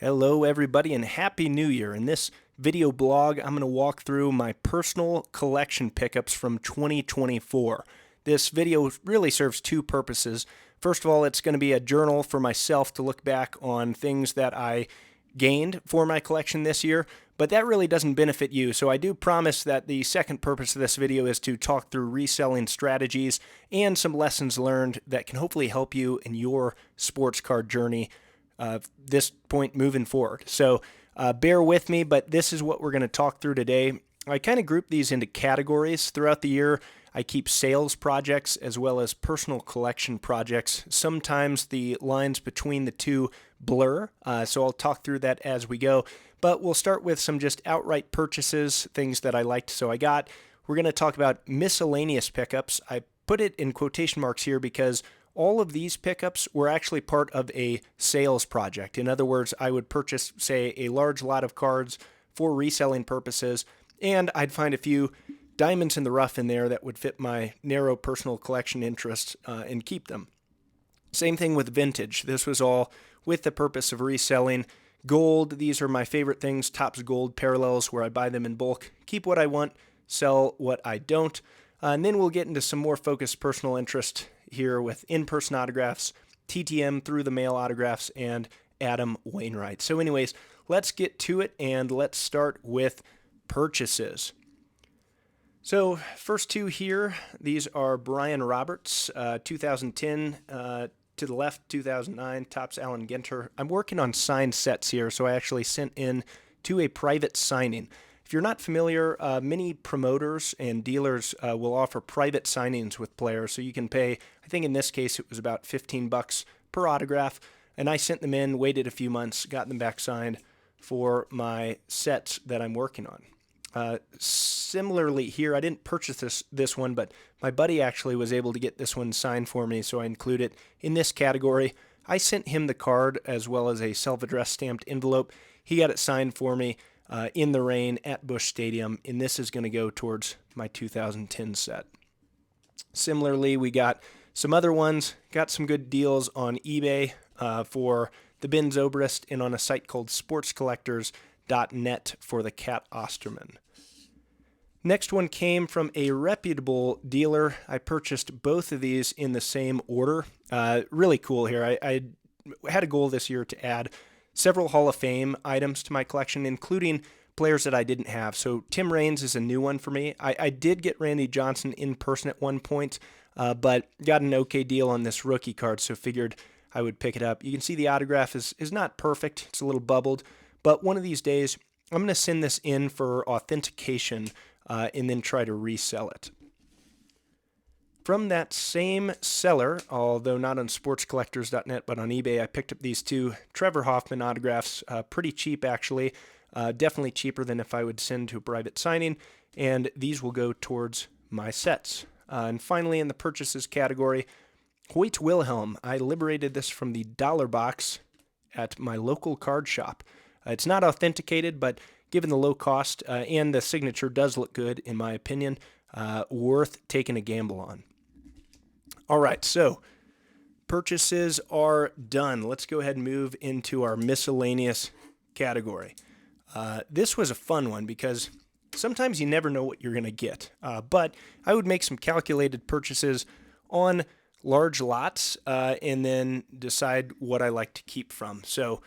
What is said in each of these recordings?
Hello everybody and Happy New Year. In this video blog, I'm going to walk through my personal collection pickups from 2024. This video really serves two purposes. First of all, it's going to be a journal for myself to look back on things that I gained for my collection this year, but that really doesn't benefit you. So I do promise that the second purpose of this video is to talk through reselling strategies and some lessons learned that can hopefully help you in your sports card journey this point moving forward. So bear with me, but this is what we're going to talk through today. I kind of group these into categories throughout the year. I keep sales projects as well as personal collection projects. Sometimes the lines between the two blur, so I'll talk through that as we go. But we'll start with some just outright purchases, things that I liked, so I got. We're going to talk about miscellaneous pickups. I put it in quotation marks here because all of these pickups were actually part of a sales project. In other words, I would purchase, say, a large lot of cards for reselling purposes, and I'd find a few diamonds in the rough in there that would fit my narrow personal collection interests and keep them. Same thing with vintage. This was all with the purpose of reselling. Gold, these are my favorite things, Topps Gold parallels, where I buy them in bulk, keep what I want, sell what I don't. And then we'll get into some more focused personal interest here with in-person autographs, TTM through the mail autographs, and Adam Wainwright. So anyways, let's get to it, and let's start with purchases. So first two here, these are Brian Roberts, 2010 to the left, 2009, Topps Allen Ginter. I'm working on signed sets here, so I actually sent in to a private signing. If you're not familiar, many promoters and dealers will offer private signings with players, so you can pay, I think in this case it was about $15 per autograph, and I sent them in, waited a few months, got them back signed for my sets that I'm working on. Similarly here, I didn't purchase this one, but my buddy actually was able to get this one signed for me, so I include it in this category. I sent him the card as well as a self-addressed stamped envelope. He got it signed for me in the rain at Busch Stadium, and this is going to go towards my 2010 set. Similarly, we got some other ones, got some good deals on eBay for the Ben Zobrist and on a site called sportscollectors.net for the Cat Osterman. Next one came from a reputable dealer. I purchased both of these in the same order. Really cool here. I had a goal this year to add several Hall of Fame items to my collection, including players that I didn't have. So Tim Raines is a new one for me. I did get Randy Johnson in person at one point, but got an okay deal on this rookie card, so figured I would pick it up. You can see the autograph is not perfect. It's a little bubbled, but one of these days I'm going to send this in for authentication and then try to resell it. From that same seller, although not on sportscollectors.net, but on eBay, I picked up these two Trevor Hoffman autographs, pretty cheap actually, definitely cheaper than if I would send to a private signing, and these will go towards my sets. And finally, in the purchases category, Hoyt Wilhelm. I liberated this from the dollar box at my local card shop. It's not authenticated, but given the low cost and the signature does look good, in my opinion, worth taking a gamble on. All right, so purchases are done. Let's go ahead and move into our miscellaneous category. This was a fun one because sometimes you never know what you're going to get, but I would make some calculated purchases on large lots and then decide what I like to keep from. So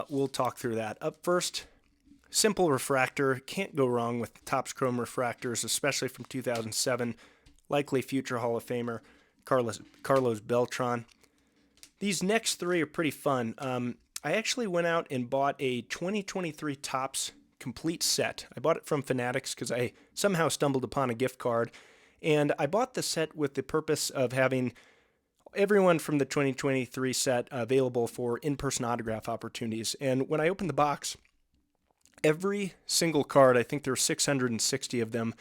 we'll talk through that. Up first, simple refractor. Can't go wrong with Topps Chrome refractors, especially from 2007. Likely future Hall of Famer Carlos Beltran. These next three are pretty fun. I actually went out and bought a 2023 Topps complete set. I bought it from Fanatics because I somehow stumbled upon a gift card, and I bought the set with the purpose of having everyone from the 2023 set available for in-person autograph opportunities. And when I opened the box, every single card, I think there were 660 of them,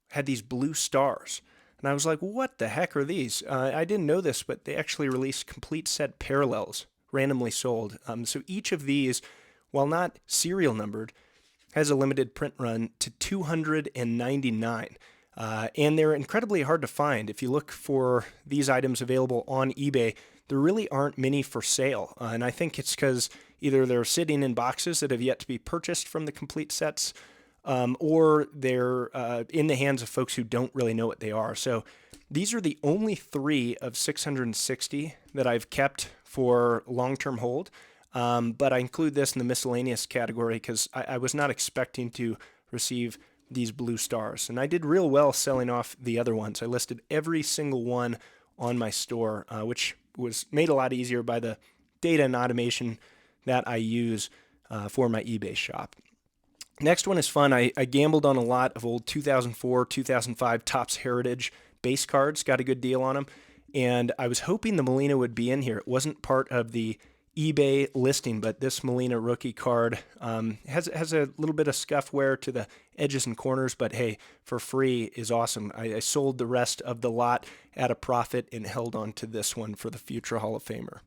had these blue stars. And I was like, what the heck are these? I didn't know this, but they actually released complete set parallels, randomly sold. So each of these, while not serial numbered, has a limited print run to 299. And they're incredibly hard to find. If you look for these items available on eBay, there really aren't many for sale. And I think it's because Either they're sitting in boxes that have yet to be purchased from the complete sets, or they're in the hands of folks who don't really know what they are. So these are the only 3 of 660 that I've kept for long-term hold. But I include this in the miscellaneous category because I was not expecting to receive these blue stars. And I did real well selling off the other ones. I listed every single one on my store, which was made a lot easier by the data and automation that I use for my eBay shop. Next one is fun. I gambled on a lot of old 2004, 2005 Topps Heritage base cards, got a good deal on them, and I was hoping the Molina would be in here. It wasn't part of the eBay listing, but this Molina rookie card has a little bit of scuff wear to the edges and corners, but hey, for free is awesome. I sold the rest of the lot at a profit and held on to this one for the future Hall of Famer.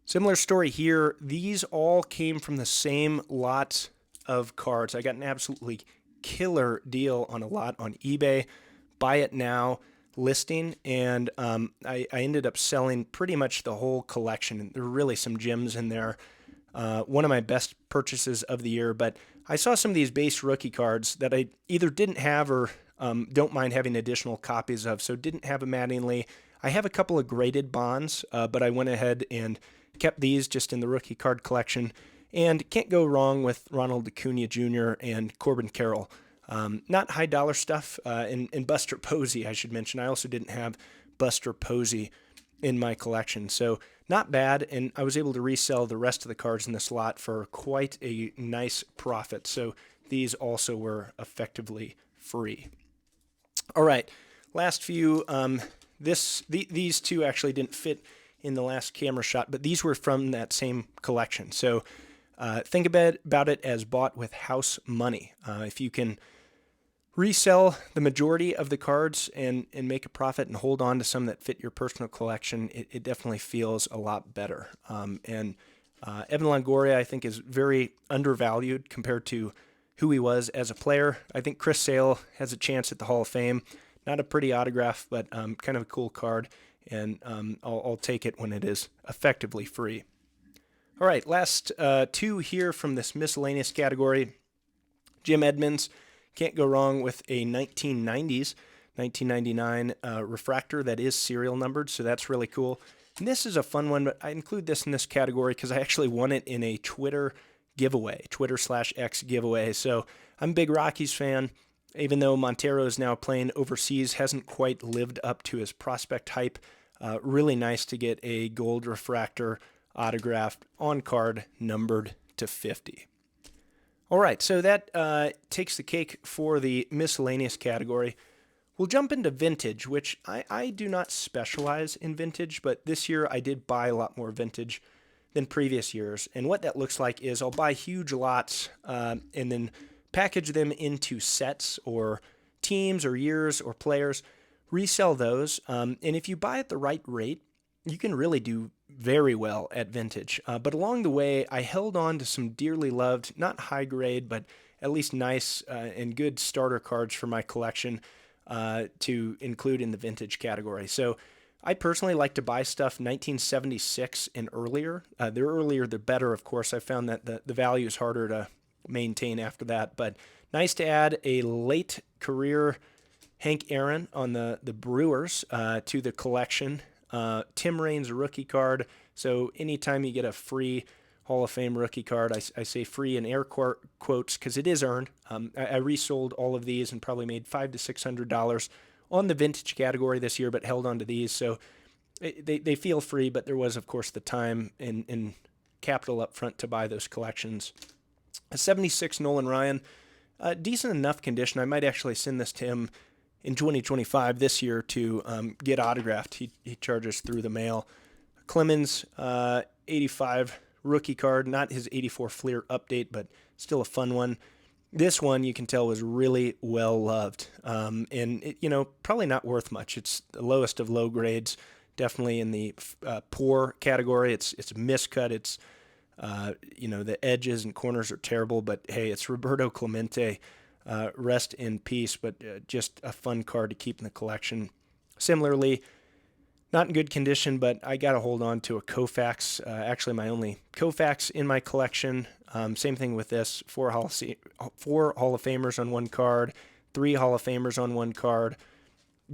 Similar story here. These all came from the same lot of cards. I got an absolutely killer deal on a lot on eBay, buy it now listing, and I ended up selling pretty much the whole collection. There were really some gems in there. One of my best purchases of the year, but I saw some of these base rookie cards that I either didn't have or don't mind having additional copies of, so didn't have a Mattingly. I have a couple of graded bonds, but I went ahead and kept these just in the rookie card collection. And can't go wrong with Ronald Acuna Jr. and Corbin Carroll. Not high dollar stuff. And Buster Posey, I should mention. I also didn't have Buster Posey in my collection. So not bad. And I was able to resell the rest of the cards in this lot for quite a nice profit. So these also were effectively free. All right. Last few. These two actually didn't fit in the last camera shot, but these were from that same collection. So think about it as bought with house money. If you can resell the majority of the cards and make a profit and hold on to some that fit your personal collection, it definitely feels a lot better. And Evan Longoria, I think, is very undervalued compared to who he was as a player. I think Chris Sale has a chance at the Hall of Fame. Not a pretty autograph, but kind of a cool card, and I'll take it when it is effectively free. All right, last 2 here from this miscellaneous category. Jim Edmonds, can't go wrong with a 1999 refractor that is serial numbered, so that's really cool. And this is a fun one, but I include this in this category because I actually won it in a Twitter giveaway, Twitter/X giveaway. So I'm a big Rockies fan. Even though Montero is now playing overseas, hasn't quite lived up to his prospect hype. Really nice to get a gold refractor autographed on card numbered to 50. All right, so that takes the cake for the miscellaneous category. We'll jump into vintage, which I do not specialize in vintage, but this year I did buy a lot more vintage than previous years. And what that looks like is I'll buy huge lots and then package them into sets or teams or years or players, resell those. And if you buy at the right rate, you can really do very well at vintage. But along the way, I held on to some dearly loved, not high grade, but at least nice and good starter cards for my collection to include in the vintage category. So I personally like to buy stuff 1976 and earlier. The earlier, the better, of course. I found that the value is harder to maintain after that, but nice to add a late career Hank Aaron on the Brewers to the collection. Tim Raines rookie card. So anytime you get a free Hall of Fame rookie card, I say free in air quotes because it is earned. I resold all of these and probably made $500 to $600 on the vintage category this year, but held on to these. So they feel free, but there was, of course, the time and capital up front to buy those collections. A 76 Nolan Ryan, decent enough condition. I might actually send this to him in 2025 this year to get autographed. He charges through the mail. Clemens, 85 rookie card, not his 84 Fleer update, but still a fun one. This one you can tell was really well loved, and it, probably not worth much. It's the lowest of low grades, definitely in the poor category. It's a miscut. It's the edges and corners are terrible, but hey, it's Roberto Clemente. Rest in peace, but just a fun card to keep in the collection. Similarly, Not in good condition, but I got to hold on to a Koufax, actually my only Koufax in my collection. Same thing with this, four Hall of Famers on one card, 3 Hall of Famers on one card.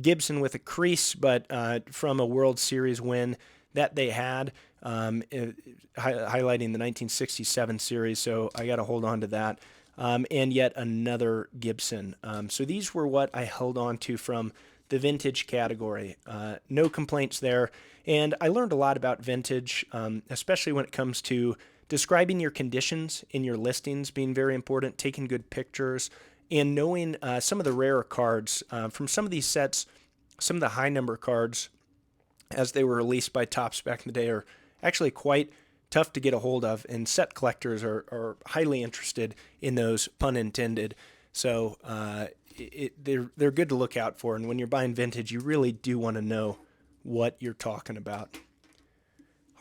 Gibson with a crease, but from a World Series win that they had, highlighting the 1967 series, so I got to hold on to that. And yet another Gibson. So these were what I held on to from the vintage category. No complaints there. And I learned a lot about vintage, especially when it comes to describing your conditions in your listings being very important, taking good pictures, and knowing some of the rarer cards from some of these sets, some of the high number cards as they were released by Topps back in the day are actually quite tough to get a hold of, and set collectors are highly interested in those, pun intended. So they're good to look out for, and when you're buying vintage, you really do want to know what you're talking about.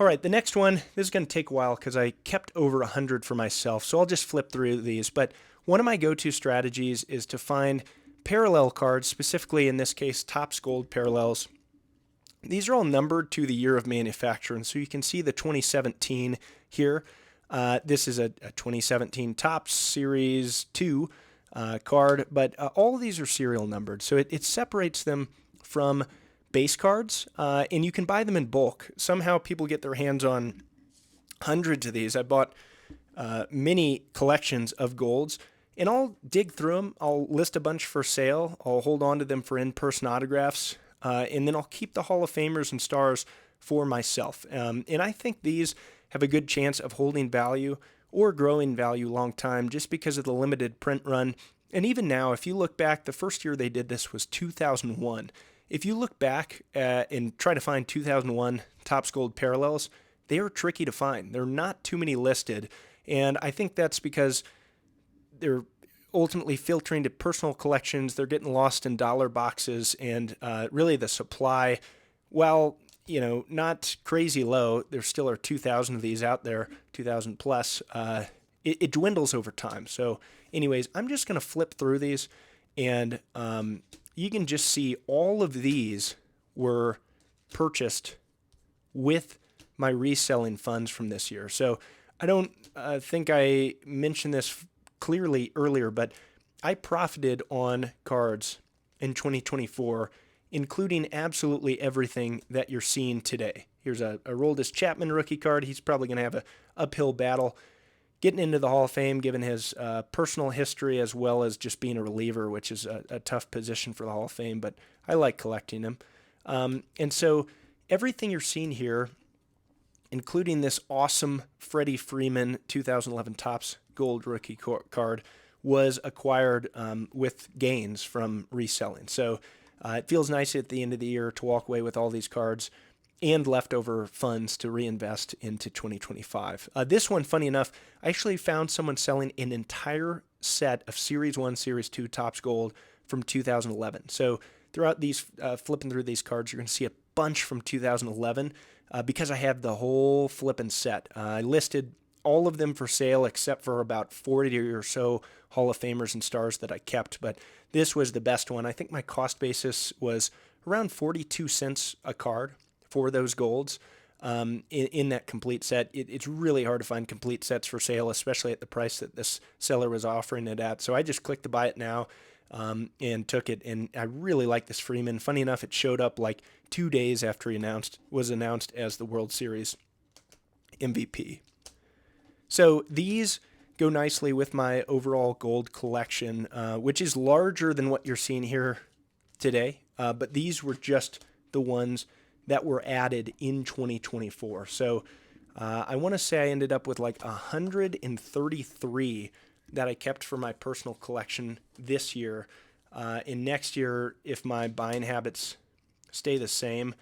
All right, the next one, this is going to take a while because I kept over 100 for myself, so I'll just flip through these. But one of my go-to strategies is to find parallel cards, specifically in this case, Topps Gold parallels. These are all numbered to the year of manufacture, and so you can see the 2017 here. This is a 2017 Topps Series 2 card, but all of these are serial numbered, so it separates them from base cards, and you can buy them in bulk. Somehow people get their hands on hundreds of these. I bought many collections of golds, and I'll dig through them. I'll list a bunch for sale. I'll hold on to them for in-person autographs, and then I'll keep the Hall of Famers and stars for myself. And I think these have a good chance of holding value or growing value long time just because of the limited print run. And even now, if you look back, the first year they did this was 2001. If you look back and try to find 2001 Topps Gold parallels, they are tricky to find. There are not too many listed, and I think that's because they're ultimately filtering to personal collections. They're getting lost in dollar boxes, and really the supply, while not crazy low, there still are 2,000 of these out there, 2,000 plus. It dwindles over time. So anyways, I'm just going to flip through these, and you can just see all of these were purchased with my reselling funds from this year. So I don't think I mentioned this clearly earlier, but I profited on cards in 2024, including absolutely everything that you're seeing today. Here's a Aroldis Chapman rookie card. He's probably going to have an uphill battle getting into the Hall of Fame, given his personal history as well as just being a reliever, which is a tough position for the Hall of Fame, but I like collecting them. And so everything you're seeing here, including this awesome Freddie Freeman 2011 Topps Gold rookie card, was acquired with gains from reselling. So it feels nice at the end of the year to walk away with all these cards and leftover funds to reinvest into 2025. This one, funny enough, I actually found someone selling an entire set of Series 1, Series 2 Topps Gold from 2011. So throughout these, flipping through these cards, you're going to see a bunch from 2011 because I have the whole flipping set. I listed all of them for sale except for about 40 or so Hall of Famers and stars that I kept, but this was the best one. I think my cost basis was around 42 cents a card for those golds in that complete set. It's really hard to find complete sets for sale, especially at the price that this seller was offering it at. So I just clicked to buy it now and took it, and I really like this Freeman. Funny enough, it showed up like 2 days after he was announced as the World Series MVP. So these go nicely with my overall gold collection, which is larger than what you're seeing here today, but these were just the ones that were added in 2024. So I want to say I ended up with like 133 that I kept for my personal collection this year. And next year, if my buying habits stay the same,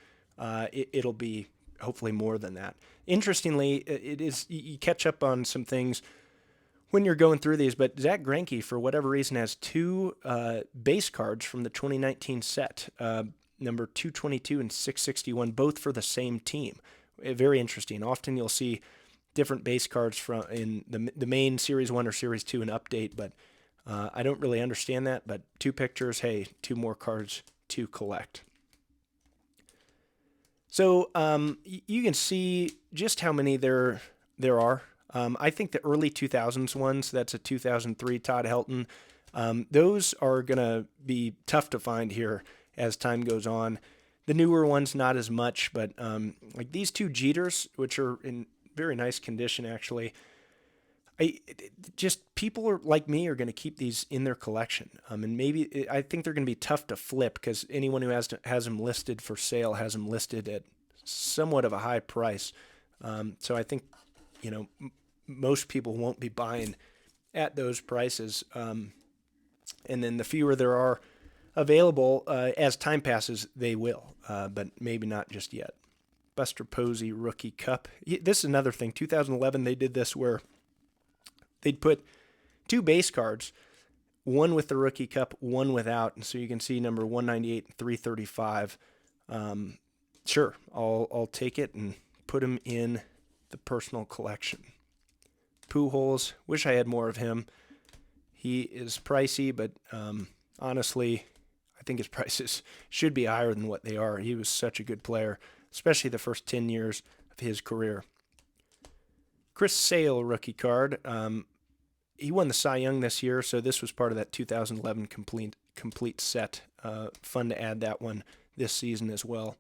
it'll be hopefully more than that. Interestingly, it is, you catch up on some things when you're going through these, but Zach Greinke, for whatever reason, has 2 base cards from the 2019 set, number 222 and 661, both for the same team. Very interesting. Often you'll see different base cards from in the main Series 1 or Series 2 and update, but I don't really understand that. But 2 pictures, hey, 2 more cards to collect. So you can see just how many there are. I think the early 2000s ones, that's a 2003 Todd Helton, those are going to be tough to find here as time goes on. The newer ones, not as much, but like these two Jeters, which are in very nice condition, actually. People are like me are going to keep these in their collection, and maybe I think they're going to be tough to flip because anyone who has them listed for sale has them listed at somewhat of a high price. So I think most people won't be buying at those prices, and then the fewer there are available as time passes, they will, but maybe not just yet. Buster Posey Rookie Cup. This is another thing. 2011, they did this where they'd put two base cards, one with the Rookie Cup, one without. And so you can see number 198 and 335. Sure, I'll take it and put him in the personal collection. Pujols, wish I had more of him. He is pricey, but honestly, I think his prices should be higher than what they are. He was such a good player, especially the first 10 years of his career. Chris Sale rookie card. He won the Cy Young this year, so this was part of that 2011 complete set. Fun to add that one this season as well.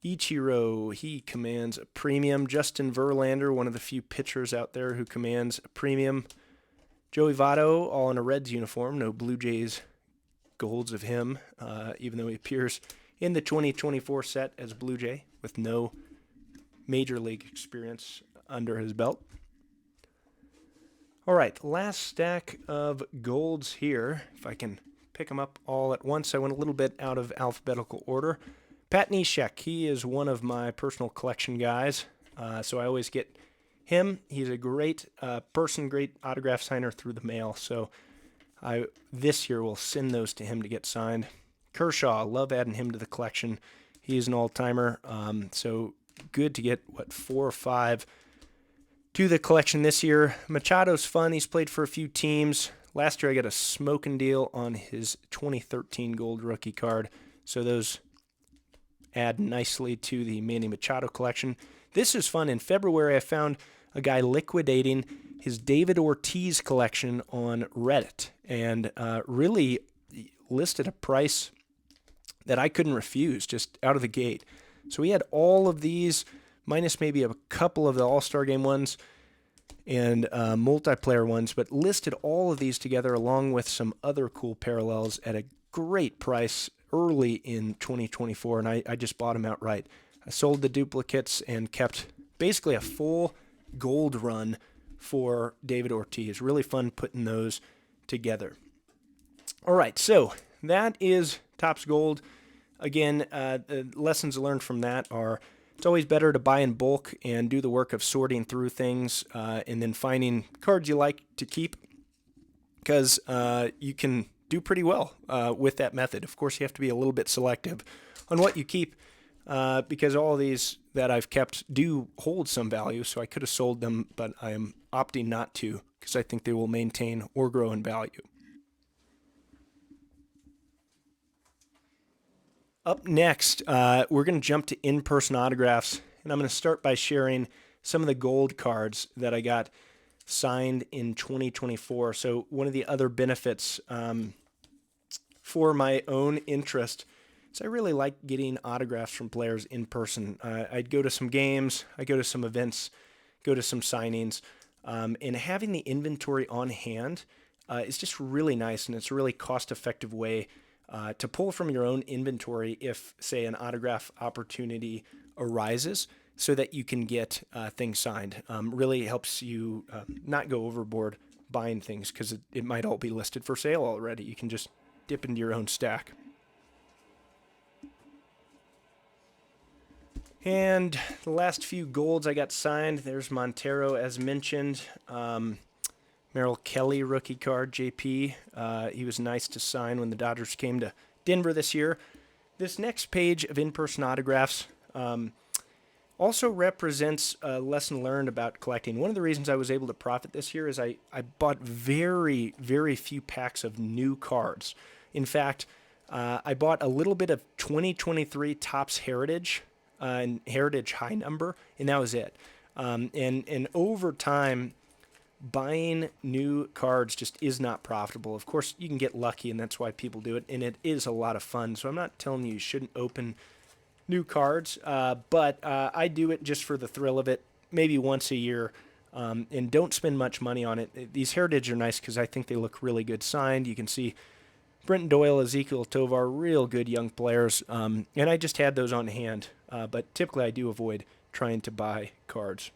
Ichiro, he commands a premium. Justin Verlander, one of the few pitchers out there who commands a premium. Joey Votto, all in a Reds uniform. No Blue Jays golds of him, even though he appears in the 2024 set as Blue Jay with no major league experience under his belt. All right, last stack of golds here. If I can pick them up all at once. I went a little bit out of alphabetical order. Pat Neshek, he is one of my personal collection guys, so I always get him. He's a great person, great autograph signer through the mail, so I this year will send those to him to get signed. Kershaw, love adding him to the collection. He's an all-timer, so good to get, 4 or 5 to the collection this year. Machado's fun. He's played for a few teams. Last year I got a smoking deal on his 2013 gold rookie card, so those add nicely to the Manny Machado collection. This is fun. In February, I found a guy liquidating his David Ortiz collection on Reddit and really listed a price that I couldn't refuse just out of the gate. So he had all of these, minus maybe a couple of the All-Star Game ones and multiplayer ones, but listed all of these together along with some other cool parallels at a great price early in 2024, and I just bought them outright. I sold the duplicates and kept basically a full gold run for David Ortiz. Really fun putting those together. All right, so that is Topps Gold. Again, the lessons learned from that are it's always better to buy in bulk and do the work of sorting through things and then finding cards you like to keep because you can do pretty well with that method. Of course, you have to be a little bit selective on what you keep because all of these that I've kept do hold some value, so I could have sold them, but I am opting not to because I think they will maintain or grow in value. Up next, we're going to jump to in-person autographs, and I'm going to start by sharing some of the gold cards that I got signed in 2024. So one of the other benefits for my own interest is I really like getting autographs from players in person. I'd go to some games, I go to some events, go to some signings, and having the inventory on hand is just really nice, and it's a really cost-effective way to pull from your own inventory if, say, an autograph opportunity arises so that you can get things signed. Really helps you not go overboard buying things because it might all be listed for sale already. You can just dip into your own stack. And the last few golds I got signed, there's Montero as mentioned. Merrill Kelly rookie card, JP. He was nice to sign when the Dodgers came to Denver this year. This next page of in-person autographs also represents a lesson learned about collecting. One of the reasons I was able to profit this year is I bought very, very few packs of new cards. In fact, I bought a little bit of 2023 Topps Heritage and Heritage High Number, and that was it. And over time, buying new cards just is not profitable. Of course, you can get lucky, and that's why people do it, and it is a lot of fun. So I'm not telling you shouldn't open new cards, but I do it just for the thrill of it, maybe once a year, and don't spend much money on it. These Heritage are nice because I think they look really good signed. You can see Brenton Doyle, Ezekiel Tovar, real good young players, and I just had those on hand, but typically I do avoid trying to buy cards.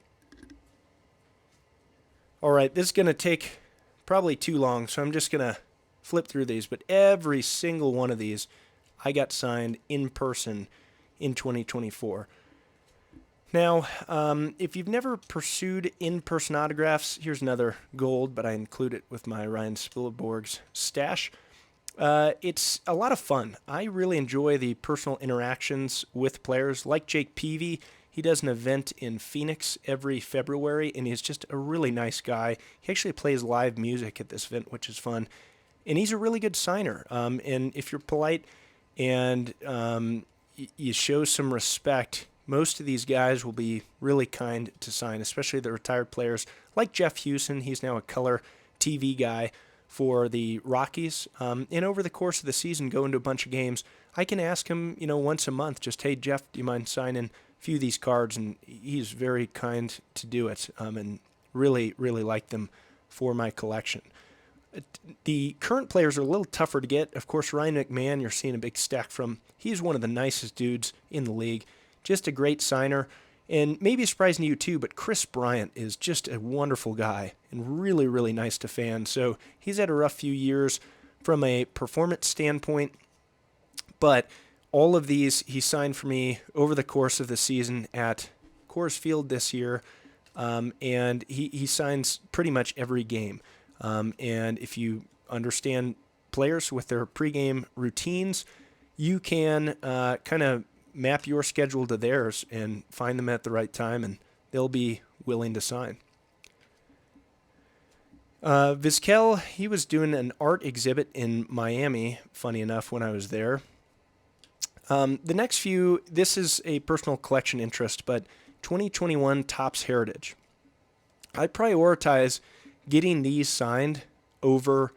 All right, this is going to take probably too long, so I'm just going to flip through these. But every single one of these I got signed in person in 2024. Now, if you've never pursued in-person autographs, here's another gold, but I include it with my Ryan Spielborg's stash. It's a lot of fun. I really enjoy the personal interactions with players like Jake Peavy. He does an event in Phoenix every February, and he's just a really nice guy. He actually plays live music at this event, which is fun. And he's a really good signer. And if you're polite and you show some respect, most of these guys will be really kind to sign, especially the retired players like Jeff Hewson. He's now a color TV guy for the Rockies. And over the course of the season, going to a bunch of games, I can ask him, once a month, just, hey, Jeff, do you mind signing few of these cards, and he's very kind to do it, and really like them for my collection. The current players are a little tougher to get. Of course, Ryan McMahon, you're seeing a big stack from. He's one of the nicest dudes in the league, just a great signer, and maybe surprising to you too, but Chris Bryant is just a wonderful guy and really nice to fans. So he's had a rough few years from a performance standpoint, but all of these he signed for me over the course of the season at Coors Field this year, and he signs pretty much every game. And if you understand players with their pregame routines, you can kind of map your schedule to theirs and find them at the right time, and they'll be willing to sign. Vizquel, he was doing an art exhibit in Miami, funny enough, when I was there. The next few, this is a personal collection interest, but 2021 Topps Heritage. I prioritize getting these signed over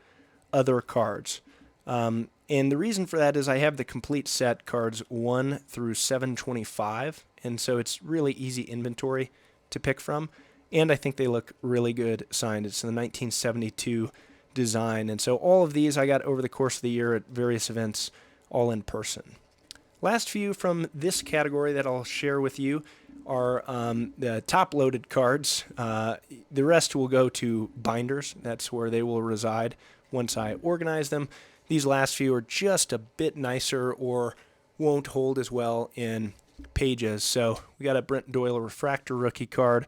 other cards. And the reason for that is I have the complete set, cards 1 through 725, and so it's really easy inventory to pick from. And I think they look really good signed. It's the 1972 design, and so all of these I got over the course of the year at various events, all in person. Last few from this category that I'll share with you are the top-loaded cards. The rest will go to binders. That's where they will reside once I organize them. These last few are just a bit nicer or won't hold as well in pages. So we got a Brent Doyle Refractor rookie card,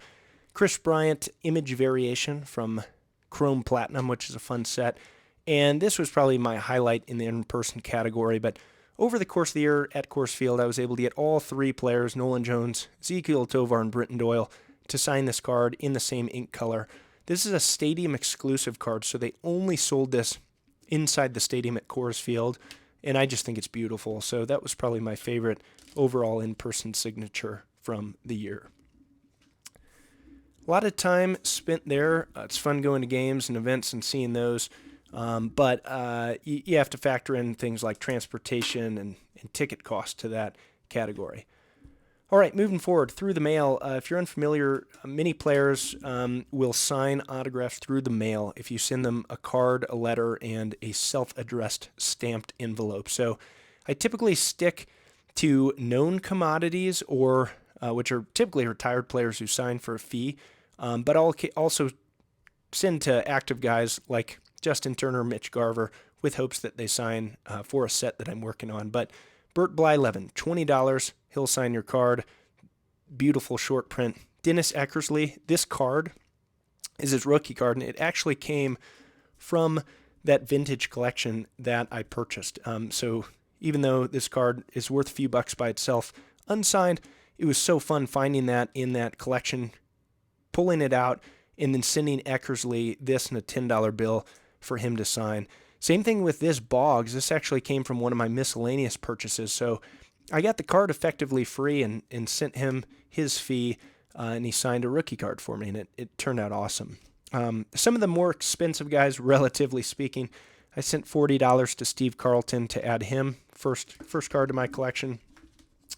Chris Bryant Image Variation from Chrome Platinum, which is a fun set. And this was probably my highlight in the in-person category, but over the course of the year at Coors Field, I was able to get all three players, Nolan Jones, Ezekiel Tovar, and Brenton Doyle, to sign this card in the same ink color. This is a stadium exclusive card, so they only sold this inside the stadium at Coors Field, and I just think it's beautiful. So that was probably my favorite overall in-person signature from the year. A lot of time spent there. It's fun going to games and events and seeing those. But you have to factor in things like transportation and ticket cost to that category. All right, moving forward, through the mail. If you're unfamiliar, many players will sign autographs through the mail if you send them a card, a letter, and a self-addressed stamped envelope. So I typically stick to known commodities, or which are typically retired players who sign for a fee, but I'll also send to active guys like Justin Turner, Mitch Garver, with hopes that they sign for a set that I'm working on. But Bert Blyleven, $20, he'll sign your card. Beautiful short print. Dennis Eckersley, this card is his rookie card, and it actually came from that vintage collection that I purchased. So even though this card is worth a few bucks by itself, unsigned, it was so fun finding that in that collection, pulling it out, and then sending Eckersley this and a $10 bill for him to sign. Same thing with this Boggs. This actually came from one of my miscellaneous purchases. So I got the card effectively free and sent him his fee, and he signed a rookie card for me, and it turned out awesome. Some of the more expensive guys, relatively speaking, I sent $40 to Steve Carlton to add him first card to my collection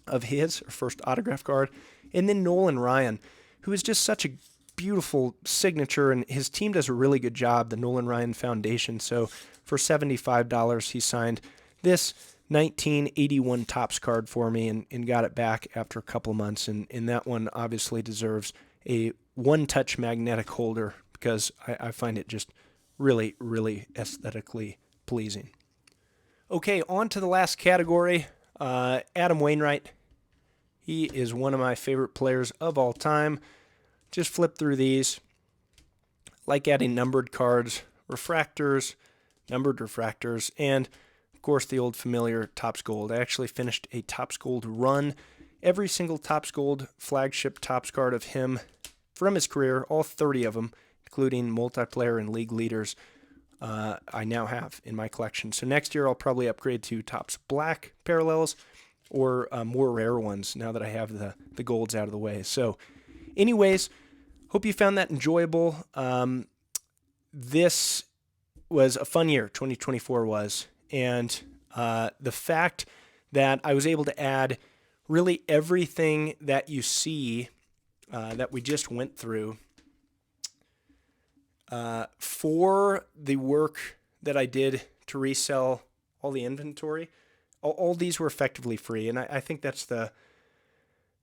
of his, or first autograph card. And then Nolan Ryan, who is just such a beautiful signature, and his team does a really good job, the Nolan Ryan Foundation. So for $75, he signed this 1981 Topps card for me and got it back after a couple months. And that one obviously deserves a one-touch magnetic holder because I find it just really, really aesthetically pleasing. Okay, on to the last category, Adam Wainwright. He is one of my favorite players of all time. Just flip through these. Like adding numbered cards, refractors, numbered refractors, and of course the old familiar Topps Gold. I actually finished a Topps Gold run. Every single Topps Gold flagship Topps card of him from his career, all 30 of them, including multiplayer and league leaders, I now have in my collection. So next year I'll probably upgrade to Topps Black parallels or more rare ones now that I have the golds out of the way. So anyways, hope you found that enjoyable. This was a fun year, 2024 was. And the fact that I was able to add really everything that you see that we just went through for the work that I did to resell all the inventory, all these were effectively free. And I think that's the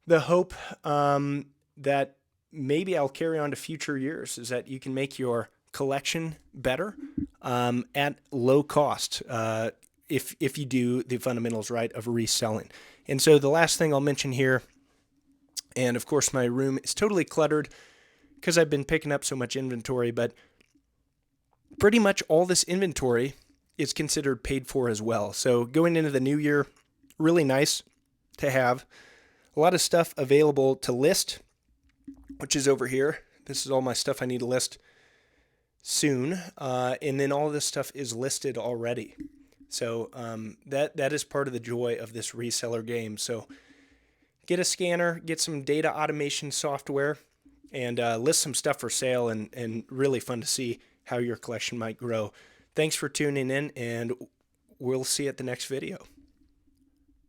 hope that maybe I'll carry on to future years, is that you can make your collection better at low cost if you do the fundamentals right of reselling. And so the last thing I'll mention here, and of course my room is totally cluttered because I've been picking up so much inventory, but pretty much all this inventory is considered paid for as well. So going into the new year, really nice to have a lot of stuff available to list, which is over here. This is all my stuff I need to list soon. And then all this stuff is listed already. So that is part of the joy of this reseller game. So get a scanner, get some data automation software, and list some stuff for sale, and really fun to see how your collection might grow. Thanks for tuning in, and we'll see you at the next video.